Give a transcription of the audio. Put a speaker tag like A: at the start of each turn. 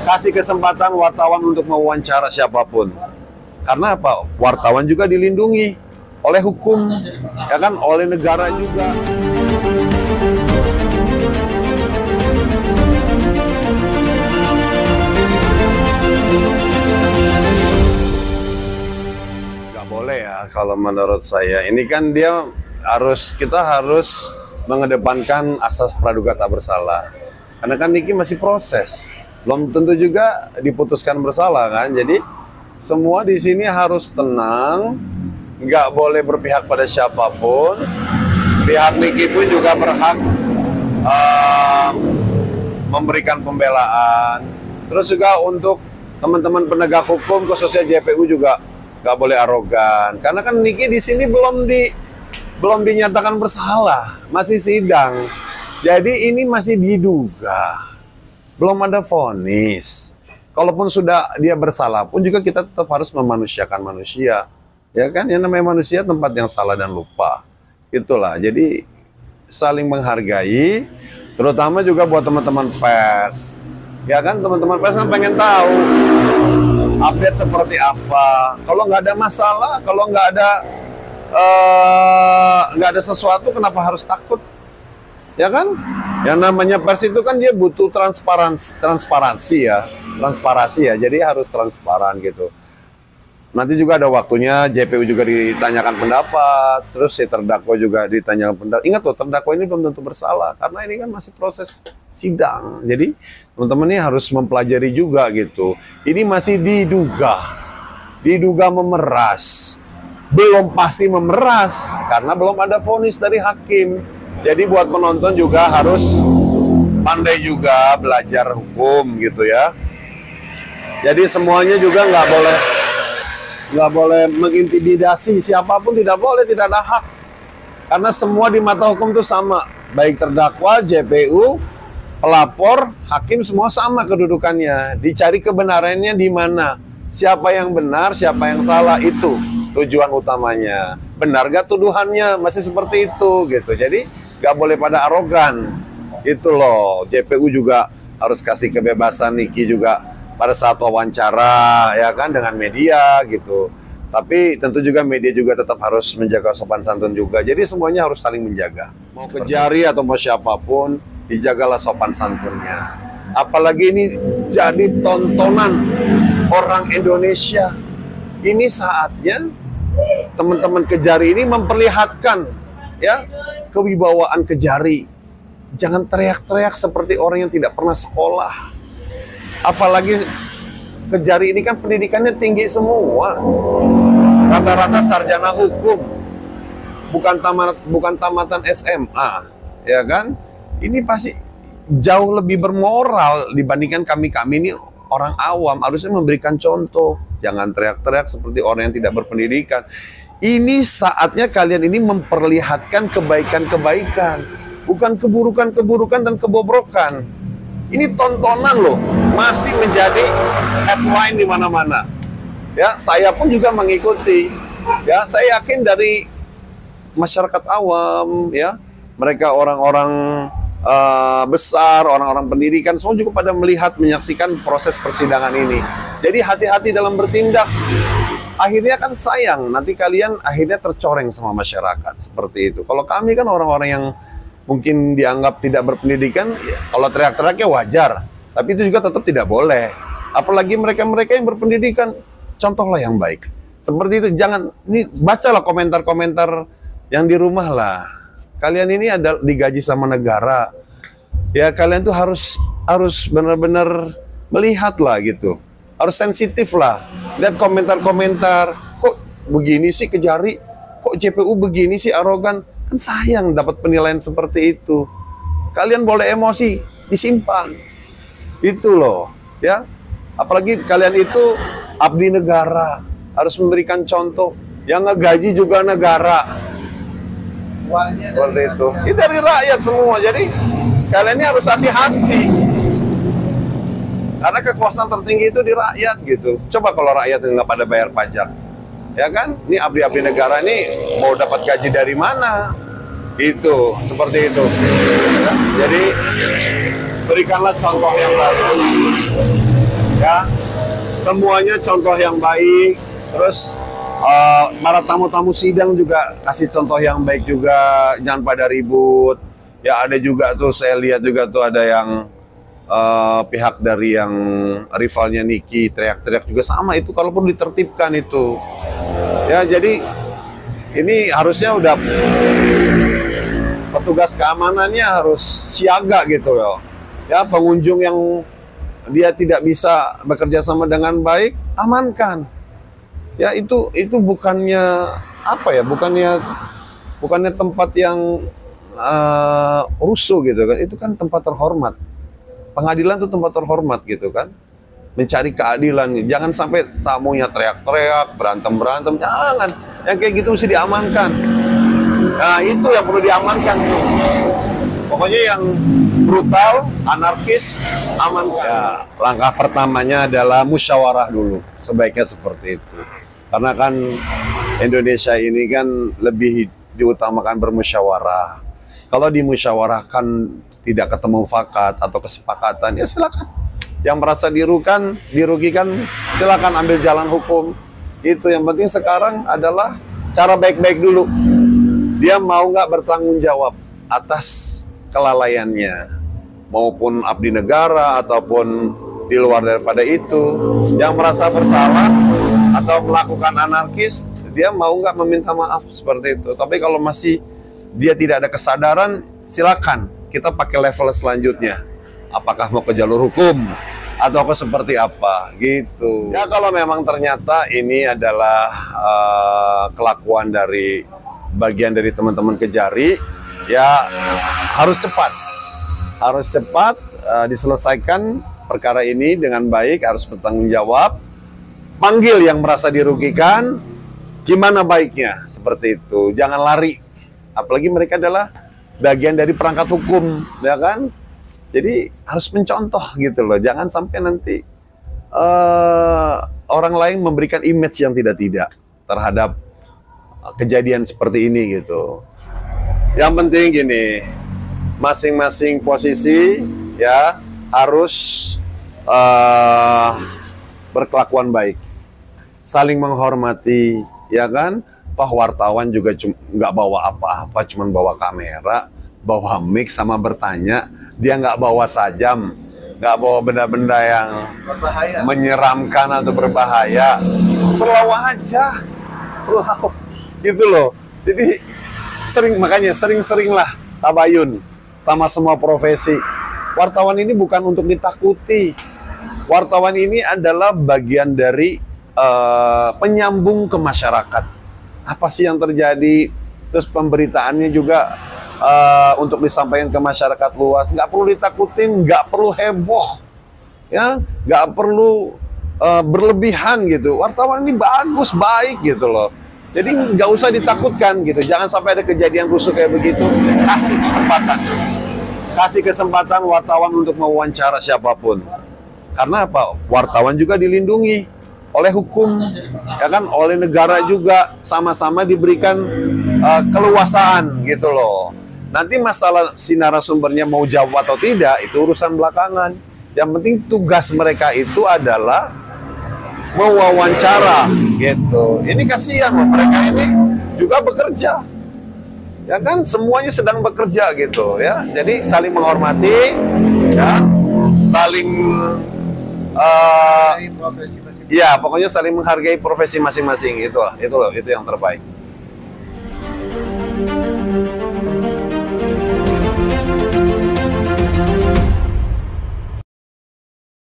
A: kasih kesempatan wartawan untuk mewawancara siapapun. Karena apa? Wartawan juga dilindungi oleh hukum, ya kan, oleh negara juga. Nggak boleh ya kalau menurut saya. Ini kan kita harus mengedepankan asas praduga tak bersalah. Karena kan Niki masih proses, belum tentu juga diputuskan bersalah kan. Jadi semua di sini harus tenang, nggak boleh berpihak pada siapapun. Pihak Niki pun juga berhak memberikan pembelaan. Terus juga untuk teman-teman penegak hukum khususnya JPU juga nggak boleh arogan. Karena kan Niki di sini belum dinyatakan bersalah, masih sidang. Jadi ini masih diduga, belum ada vonis. Kalaupun sudah dia bersalah pun juga kita tetap harus memanusiakan manusia, ya kan? Yang namanya manusia tempat yang salah dan lupa, itulah. Jadi saling menghargai, terutama juga buat teman-teman pers, ya kan? Teman-teman pers kan pengen tahu update seperti apa. Kalau nggak ada masalah, kalau nggak ada sesuatu, kenapa harus takut? Ya kan? Yang namanya pers itu kan dia butuh transparansi ya. Jadi harus transparan gitu. Nanti juga ada waktunya JPU juga ditanyakan pendapat, terus si terdakwa juga ditanyakan pendapat. Ingat loh, terdakwa ini belum tentu bersalah karena ini kan masih proses sidang. Jadi teman-teman ini harus mempelajari juga gitu. Ini masih diduga memeras. Belum pasti memeras karena belum ada vonis dari hakim. Jadi buat penonton juga harus pandai juga belajar hukum gitu ya. Jadi semuanya juga nggak boleh mengintimidasi siapapun, tidak boleh, tidak ada hak. Karena semua di mata hukum itu sama, baik terdakwa, JPU, pelapor, hakim, semua sama kedudukannya. Dicari kebenarannya di mana, siapa yang benar, siapa yang salah, itu tujuan utamanya. Benar gak tuduhannya, masih seperti itu gitu. Jadi gak boleh pada arogan gitu loh. JPU juga harus kasih kebebasan Niki juga pada saat wawancara ya kan dengan media gitu. Tapi tentu juga media juga tetap harus menjaga sopan santun juga. Jadi semuanya harus saling menjaga. Mau Kejari atau mau siapapun, dijagalah sopan santunnya. Apalagi ini jadi tontonan orang Indonesia. Ini saatnya teman-teman Kejari ini memperlihatkan ya kewibawaan Kejari. Jangan teriak-teriak seperti orang yang tidak pernah sekolah. Apalagi Kejari ini kan pendidikannya tinggi semua. Rata-rata sarjana hukum. Bukan tamatan SMA, ya kan? Ini pasti jauh lebih bermoral dibandingkan kami ini orang awam. Harusnya memberikan contoh. Jangan teriak-teriak seperti orang yang tidak berpendidikan. Ini saatnya kalian ini memperlihatkan kebaikan-kebaikan, bukan keburukan-keburukan dan kebobrokan. Ini tontonan loh, masih menjadi headline di mana-mana. Ya, saya pun juga mengikuti. Ya, saya yakin dari masyarakat awam, ya, mereka orang-orang besar, orang-orang pendidikan, semua juga pada melihat, menyaksikan proses persidangan ini. Jadi hati-hati dalam bertindak. Akhirnya kan sayang, nanti kalian akhirnya tercoreng sama masyarakat seperti itu. Kalau kami kan orang-orang yang mungkin dianggap tidak berpendidikan, ya, kalau teriak-teriaknya wajar, tapi itu juga tetap tidak boleh. Apalagi mereka-mereka yang berpendidikan, contohlah yang baik. Seperti itu, jangan, ini bacalah komentar-komentar yang di rumah lah. Kalian ini ada digaji sama negara, ya kalian tuh harus benar-benar melihat lah gitu. Harus sensitif lah. Lihat komentar-komentar, kok begini sih Kejari, kok JPU begini sih arogan. Kan sayang dapat penilaian seperti itu. Kalian boleh emosi, disimpan. Itu loh, ya. Apalagi kalian itu abdi negara, harus memberikan contoh. Yang ngegaji juga negara. Seperti itu. Ini dari rakyat semua. Jadi kalian ini harus hati-hati. Karena kekuasaan tertinggi itu di rakyat gitu. Coba kalau rakyat nggak pada bayar pajak, ya kan? Ini abdi-abdi negara ini mau dapat gaji dari mana? Itu seperti itu. Ya? Jadi berikanlah contoh yang baik. semuanya contoh yang baik. Terus para tamu-tamu sidang juga kasih contoh yang baik juga, jangan pada ribut. Ya ada juga tuh, saya lihat juga tuh ada yang pihak dari yang rivalnya Niki teriak-teriak juga sama itu, kalau perlu ditertibkan itu. Ya jadi ini harusnya udah petugas keamanannya harus siaga gitu loh. Ya pengunjung yang dia tidak bisa bekerja sama dengan baik, amankan. Ya itu bukannya apa ya, bukannya tempat yang rusuh gitu kan, itu kan tempat terhormat. Pengadilan itu tempat terhormat gitu kan, mencari keadilan. Jangan sampai tamunya teriak-teriak, berantem, jangan. Yang kayak gitu mesti diamankan. Nah itu yang perlu diamankan tuh. Pokoknya yang brutal, anarkis, amankan. Ya, langkah pertamanya adalah musyawarah dulu, sebaiknya seperti itu. Karena kan Indonesia ini kan lebih diutamakan bermusyawarah. Kalau dimusyawarahkan tidak ketemu fakat atau kesepakatan, ya silakan. Yang merasa dirugikan, silakan ambil jalan hukum. Itu yang penting sekarang adalah cara baik-baik dulu. Dia mau nggak bertanggung jawab atas kelalaiannya, maupun abdi negara ataupun di luar daripada itu. Yang merasa bersalah atau melakukan anarkis, dia mau nggak meminta maaf seperti itu. Tapi kalau masih dia tidak ada kesadaran, silakan kita pakai level selanjutnya. Apakah mau ke jalur hukum atau ke seperti apa gitu. Ya kalau memang ternyata ini adalah kelakuan dari bagian dari teman-teman Kejari, ya harus cepat diselesaikan perkara ini dengan baik, harus bertanggung jawab. Panggil yang merasa dirugikan, gimana baiknya, seperti itu. Jangan lari, apalagi mereka adalah bagian dari perangkat hukum, ya kan? Jadi harus mencontoh gitu loh, jangan sampai nanti orang lain memberikan image yang tidak terhadap kejadian seperti ini gitu. Yang penting gini, masing-masing posisi ya harus berkelakuan baik, saling menghormati, ya kan? Toh wartawan juga nggak bawa apa-apa, cuman bawa kamera, bawa mic sama bertanya. Dia nggak bawa sajam, nggak bawa benda-benda yang berbahaya, menyeramkan atau berbahaya. Selalu aja, selalu gitu loh. Jadi makanya sering-seringlah tabayun sama semua profesi. Wartawan ini bukan untuk ditakuti. Wartawan ini adalah bagian dari penyambung ke masyarakat. Apa sih yang terjadi? Terus pemberitaannya juga untuk disampaikan ke masyarakat luas. Nggak perlu ditakutin, nggak perlu heboh, ya, nggak perlu berlebihan gitu. Wartawan ini bagus, baik gitu loh. Jadi nggak usah ditakutkan gitu. Jangan sampai ada kejadian rusuh kayak begitu. Kasih kesempatan wartawan untuk mewawancara siapapun. Karena apa? Wartawan juga dilindungi oleh hukum, ya kan, oleh negara juga, sama-sama diberikan keluasaan gitu loh. Nanti masalah si narasumbernya mau jawab atau tidak itu urusan belakangan. Yang penting tugas mereka itu adalah mewawancara gitu. Ini kasihan loh, mereka ini juga bekerja, ya kan, semuanya sedang bekerja gitu ya. Jadi saling menghormati, ya, saling ya pokoknya saling menghargai profesi masing-masing. Itu yang terbaik.